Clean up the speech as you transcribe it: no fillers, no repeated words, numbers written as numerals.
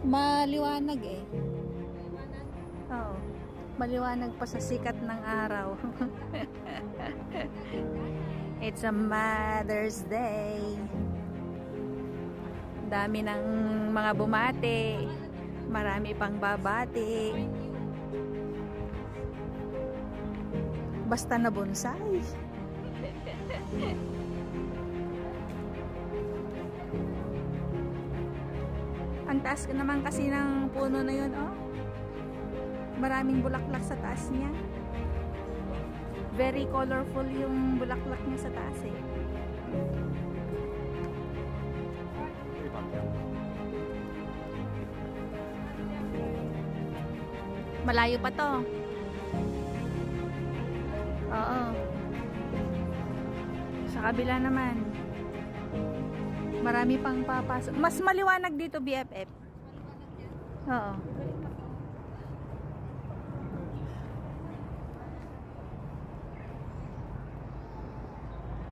Maliwanag eh. Oo. Maliwanag pa sa sikat ng araw. It's a Mother's Day. Dami ng mga bumati. Marami pang babati. Basta na bonsai. Ang taas naman kasi ng puno na yun, oh. Maraming bulaklak sa taas niya. Very colorful yung bulaklak niya sa taas eh. Malayo pa to. Oo. Sa kabila naman. Marami pang papasok. Mas maliwanag dito, BFF. Oo.